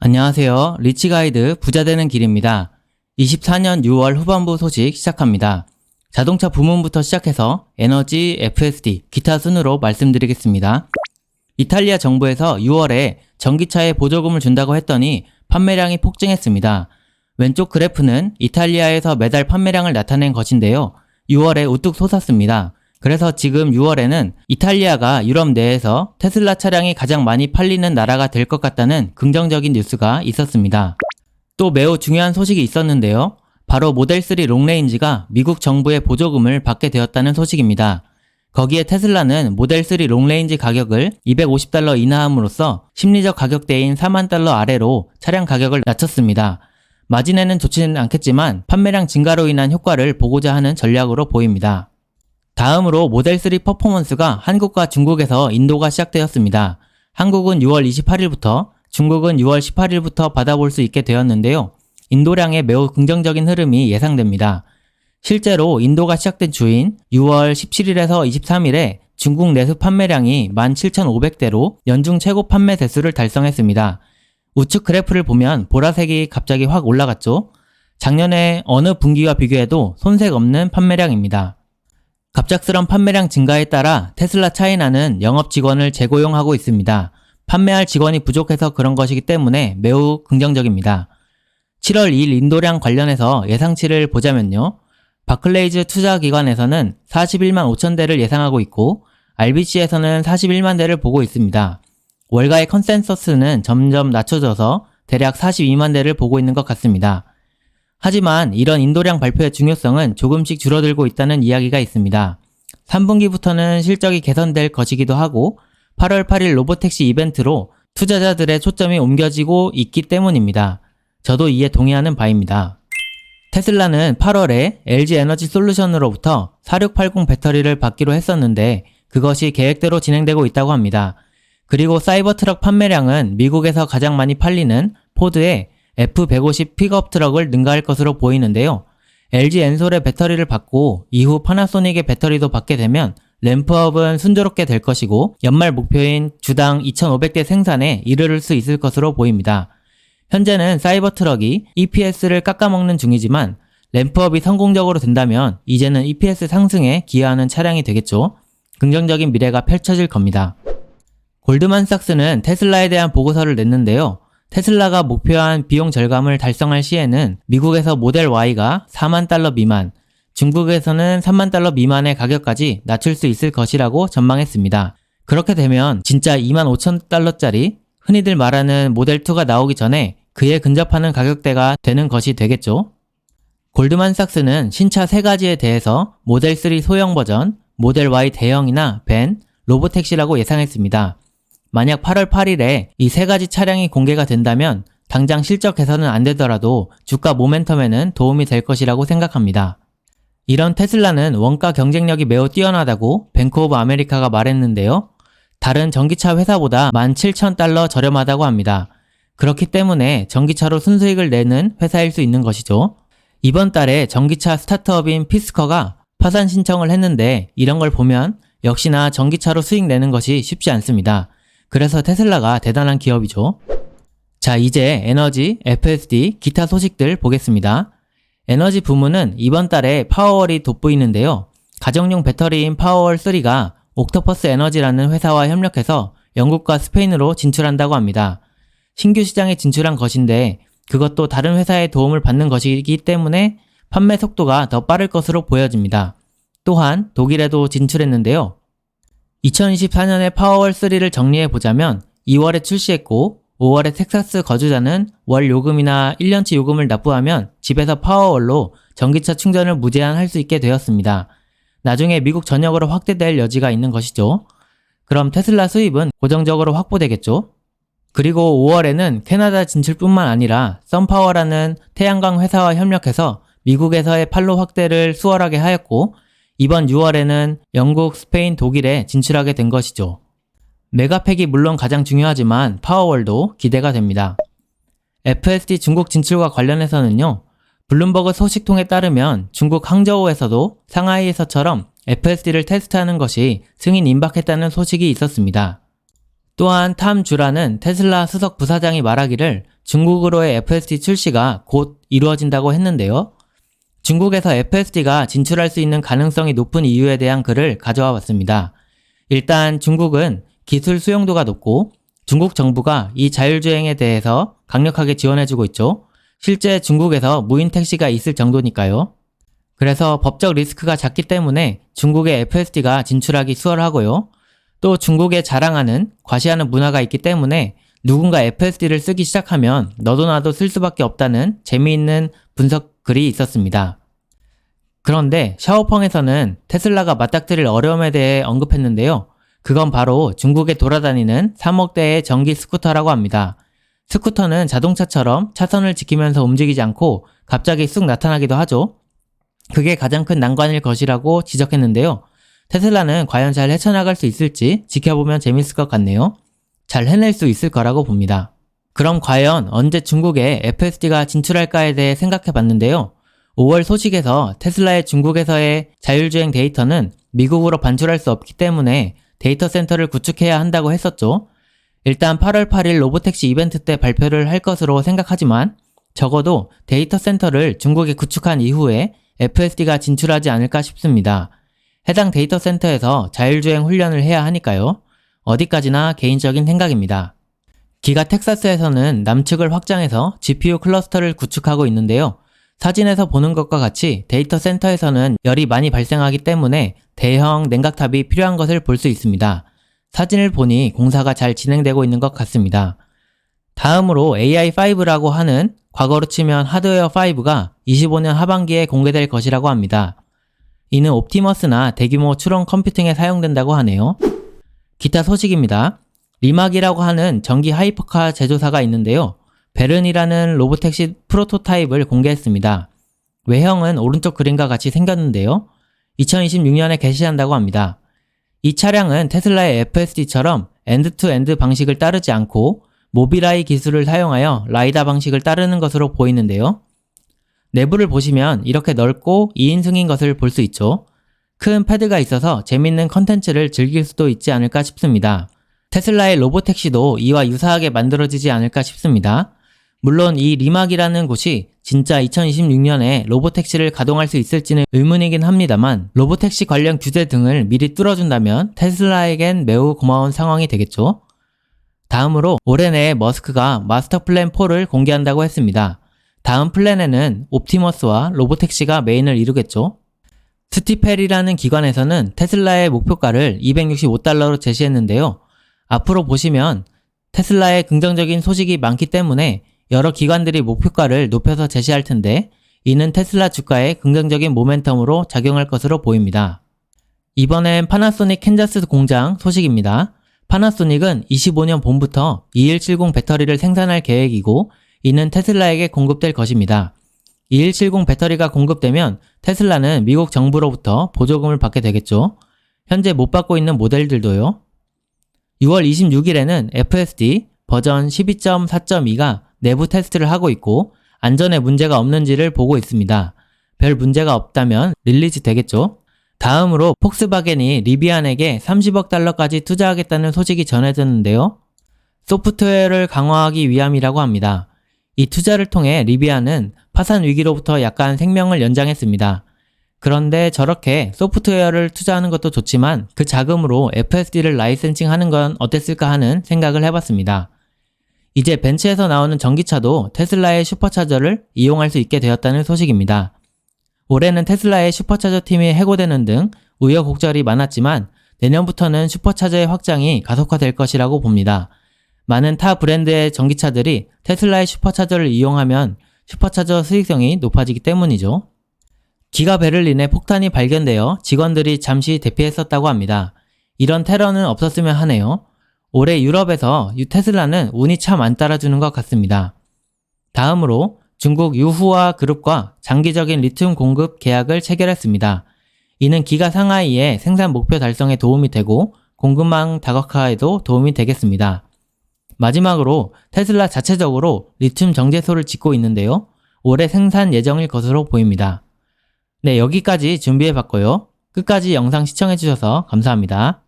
안녕하세요. 리치가이드 부자 되는 길입니다. 24년 6월 후반부 소식 시작합니다. 자동차 부문부터 시작해서 에너지, FSD, 기타 순으로 말씀드리겠습니다. 이탈리아 정부에서 6월에 전기차에 보조금을 준다고 했더니 판매량이 폭증했습니다. 왼쪽 그래프는 이탈리아에서 매달 판매량을 나타낸 것인데요. 6월에 우뚝 솟았습니다. 그래서 지금 6월에는 이탈리아가 유럽 내에서 테슬라 차량이 가장 많이 팔리는 나라가 될 것 같다는 긍정적인 뉴스가 있었습니다. 또 매우 중요한 소식이 있었는데요. 바로 모델3 롱레인지가 미국 정부의 보조금을 받게 되었다는 소식입니다. 거기에 테슬라는 모델3 롱레인지 가격을 $250 인하함으로써 심리적 가격대인 $40,000 아래로 차량 가격을 낮췄습니다. 마진에는 좋지는 않겠지만 판매량 증가로 인한 효과를 보고자 하는 전략으로 보입니다. 다음으로 모델3 퍼포먼스가 한국과 중국에서 인도가 시작되었습니다. 한국은 6월 28일부터, 중국은 6월 18일부터 받아볼 수 있게 되었는데요. 인도량에 매우 긍정적인 흐름이 예상됩니다. 실제로 인도가 시작된 주인 6월 17일에서 23일에 중국 내수 판매량이 17,500대로 연중 최고 판매 대수를 달성했습니다. 우측 그래프를 보면 보라색이 갑자기 확 올라갔죠. 작년에 어느 분기와 비교해도 손색 없는 판매량입니다. 갑작스런 판매량 증가에 따라 테슬라 차이나는 영업 직원을 재고용하고 있습니다. 판매할 직원이 부족해서 그런 것이기 때문에 매우 긍정적입니다. 7월 2일 인도량 관련해서 예상치를 보자면요. 바클레이즈 투자기관에서는 41만 5천 대를 예상하고 있고 RBC에서는 41만 대를 보고 있습니다. 월가의 컨센서스는 점점 낮춰져서 대략 42만 대를 보고 있는 것 같습니다. 하지만 이런 인도량 발표의 중요성은 조금씩 줄어들고 있다는 이야기가 있습니다. 3분기부터는 실적이 개선될 것이기도 하고 8월 8일 로보택시 이벤트로 투자자들의 초점이 옮겨지고 있기 때문입니다. 저도 이에 동의하는 바입니다. 테슬라는 8월에 LG 에너지 솔루션으로부터 4680 배터리를 받기로 했었는데 그것이 계획대로 진행되고 있다고 합니다. 그리고 사이버 트럭 판매량은 미국에서 가장 많이 팔리는 포드의 F150 픽업 트럭을 능가할 것으로 보이는데요. LG 엔솔의 배터리를 받고 이후 파나소닉의 배터리도 받게 되면 램프업은 순조롭게 될 것이고 연말 목표인 주당 2,500대 생산에 이르를 수 있을 것으로 보입니다. 현재는 사이버 트럭이 EPS를 깎아먹는 중이지만 램프업이 성공적으로 된다면 이제는 EPS 상승에 기여하는 차량이 되겠죠. 긍정적인 미래가 펼쳐질 겁니다. 골드만삭스는 테슬라에 대한 보고서를 냈는데요. 테슬라가 목표한 비용 절감을 달성할 시에는 미국에서 모델 Y가 $40,000 미만, 중국에서는 $30,000 미만의 가격까지 낮출 수 있을 것이라고 전망했습니다. 그렇게 되면 진짜 $25,000짜리 흔히들 말하는 모델2가 나오기 전에 그에 근접하는 가격대가 되는 것이 되겠죠. 골드만삭스는 신차 3가지에 대해서 모델3 소형 버전, 모델 Y 대형이나 밴, 로보택시라고 예상했습니다. 만약 8월 8일에 이 3가지 차량이 공개가 된다면 당장 실적 개선은 안 되더라도 주가 모멘텀에는 도움이 될 것이라고 생각합니다. 이런 테슬라는 원가 경쟁력이 매우 뛰어나다고 뱅크 오브 아메리카가 말했는데요. 다른 전기차 회사보다 $17,000 저렴하다고 합니다. 그렇기 때문에 전기차로 순수익을 내는 회사일 수 있는 것이죠. 이번 달에 전기차 스타트업인 피스커가 파산 신청을 했는데 이런 걸 보면 역시나 전기차로 수익 내는 것이 쉽지 않습니다. 그래서 테슬라가 대단한 기업이죠. 자, 이제 에너지, FSD, 기타 소식들 보겠습니다. 에너지 부문은 이번 달에 파워월이 돋보이는데요. 가정용 배터리인 파워월3가 옥토퍼스 에너지라는 회사와 협력해서 영국과 스페인으로 진출한다고 합니다. 신규 시장에 진출한 것인데 그것도 다른 회사의 도움을 받는 것이기 때문에 판매 속도가 더 빠를 것으로 보여집니다. 또한 독일에도 진출했는데요. 2024년의 파워월3를 정리해보자면 2월에 출시했고 5월에 텍사스 거주자는 월 요금이나 1년치 요금을 납부하면 집에서 파워월로 전기차 충전을 무제한 할 수 있게 되었습니다. 나중에 미국 전역으로 확대될 여지가 있는 것이죠. 그럼 테슬라 수입은 고정적으로 확보되겠죠. 그리고 5월에는 캐나다 진출뿐만 아니라 썬파워라는 태양광 회사와 협력해서 미국에서의 판로 확대를 수월하게 하였고 이번 6월에는 영국, 스페인, 독일에 진출하게 된 것이죠. 메가팩이 물론 가장 중요하지만 파워월도 기대가 됩니다. FSD 중국 진출과 관련해서는요. 블룸버그 소식통에 따르면 중국 항저우에서도 상하이에서처럼 FSD를 테스트하는 것이 승인 임박했다는 소식이 있었습니다. 또한 탐 주라는 테슬라 수석 부사장이 말하기를 중국으로의 FSD 출시가 곧 이루어진다고 했는데요. 중국에서 FSD가 진출할 수 있는 가능성이 높은 이유에 대한 글을 가져와 봤습니다. 일단 중국은 기술 수용도가 높고 중국 정부가 이 자율주행에 대해서 강력하게 지원해주고 있죠. 실제 중국에서 무인 택시가 있을 정도니까요. 그래서 법적 리스크가 작기 때문에 중국의 FSD가 진출하기 수월하고요. 또 중국에 자랑하는, 과시하는 문화가 있기 때문에 누군가 FSD를 쓰기 시작하면 너도 나도 쓸 수밖에 없다는 재미있는 분석 글이 있었습니다. 그런데 샤오펑에서는 테슬라가 맞닥뜨릴 어려움에 대해 언급했는데요. 그건 바로 중국에 돌아다니는 3억 대의 전기 스쿠터라고 합니다. 스쿠터는 자동차처럼 차선을 지키면서 움직이지 않고 갑자기 쑥 나타나기도 하죠. 그게 가장 큰 난관일 것이라고 지적했는데요. 테슬라는 과연 잘 헤쳐나갈 수 있을지 지켜보면 재밌을 것 같네요. 잘 해낼 수 있을 거라고 봅니다. 그럼 과연 언제 중국에 FSD가 진출할까에 대해 생각해 봤는데요. 5월 소식에서 테슬라의 중국에서의 자율주행 데이터는 미국으로 반출할 수 없기 때문에 데이터 센터를 구축해야 한다고 했었죠. 일단 8월 8일 로보택시 이벤트 때 발표를 할 것으로 생각하지만 적어도 데이터 센터를 중국에 구축한 이후에 FSD가 진출하지 않을까 싶습니다. 해당 데이터 센터에서 자율주행 훈련을 해야 하니까요. 어디까지나 개인적인 생각입니다. 기가 텍사스에서는 남측을 확장해서 GPU 클러스터를 구축하고 있는데요. 사진에서 보는 것과 같이 데이터 센터에서는 열이 많이 발생하기 때문에 대형 냉각탑이 필요한 것을 볼 수 있습니다. 사진을 보니 공사가 잘 진행되고 있는 것 같습니다. 다음으로 AI5라고 하는 과거로 치면 하드웨어 5가 25년 하반기에 공개될 것이라고 합니다. 이는 옵티머스나 대규모 추론 컴퓨팅에 사용된다고 하네요. 기타 소식입니다. 리막이라고 하는 전기 하이퍼카 제조사가 있는데요. 베른이라는 로보택시 프로토타입을 공개했습니다. 외형은 오른쪽 그림과 같이 생겼는데요. 2026년에 개시한다고 합니다. 이 차량은 테슬라의 FSD처럼 엔드-투-엔드 방식을 따르지 않고 모비라이 기술을 사용하여 라이다 방식을 따르는 것으로 보이는데요. 내부를 보시면 이렇게 넓고 2인승인 것을 볼 수 있죠. 큰 패드가 있어서 재밌는 컨텐츠를 즐길 수도 있지 않을까 싶습니다. 테슬라의 로보택시도 이와 유사하게 만들어지지 않을까 싶습니다. 물론 이 리막이라는 곳이 진짜 2026년에 로보택시를 가동할 수 있을지는 의문이긴 합니다만 로보택시 관련 규제 등을 미리 뚫어준다면 테슬라에겐 매우 고마운 상황이 되겠죠. 다음으로 올해 내에 머스크가 마스터 플랜 4를 공개한다고 했습니다. 다음 플랜에는 옵티머스와 로보택시가 메인을 이루겠죠. 스티펠이라는 기관에서는 테슬라의 목표가를 $265로 제시했는데요. 앞으로 보시면 테슬라의 긍정적인 소식이 많기 때문에 여러 기관들이 목표가를 높여서 제시할 텐데 이는 테슬라 주가에 긍정적인 모멘텀으로 작용할 것으로 보입니다. 이번엔 파나소닉 캔자스 공장 소식입니다. 파나소닉은 25년 봄부터 2170 배터리를 생산할 계획이고 이는 테슬라에게 공급될 것입니다. 2170 배터리가 공급되면 테슬라는 미국 정부로부터 보조금을 받게 되겠죠. 현재 못 받고 있는 모델들도요. 6월 26일에는 FSD 버전 12.4.2가 내부 테스트를 하고 있고 안전에 문제가 없는지를 보고 있습니다. 별 문제가 없다면 릴리즈 되겠죠. 다음으로 폭스바겐이 리비안에게 30억 달러까지 투자하겠다는 소식이 전해졌는데요. 소프트웨어를 강화하기 위함이라고 합니다. 이 투자를 통해 리비안은 파산 위기로부터 약간 생명을 연장했습니다. 그런데 저렇게 소프트웨어를 투자하는 것도 좋지만 그 자금으로 FSD를 라이센싱하는 건 어땠을까 하는 생각을 해봤습니다. 이제 벤츠에서 나오는 전기차도 테슬라의 슈퍼차저를 이용할 수 있게 되었다는 소식입니다. 올해는 테슬라의 슈퍼차저 팀이 해고되는 등 우여곡절이 많았지만 내년부터는 슈퍼차저의 확장이 가속화될 것이라고 봅니다. 많은 타 브랜드의 전기차들이 테슬라의 슈퍼차저를 이용하면 슈퍼차저 수익성이 높아지기 때문이죠. 기가 베를린에 폭탄이 발견되어 직원들이 잠시 대피했었다고 합니다. 이런 테러는 없었으면 하네요. 올해 유럽에서 테슬라는 운이 참 안 따라주는 것 같습니다. 다음으로 중국 유후와 그룹과 장기적인 리튬 공급 계약을 체결했습니다. 이는 기가 상하이의 생산 목표 달성에 도움이 되고 공급망 다각화에도 도움이 되겠습니다. 마지막으로 테슬라 자체적으로 리튬 정제소를 짓고 있는데요. 올해 생산 예정일 것으로 보입니다. 네, 여기까지 준비해봤고요. 끝까지 영상 시청해주셔서 감사합니다.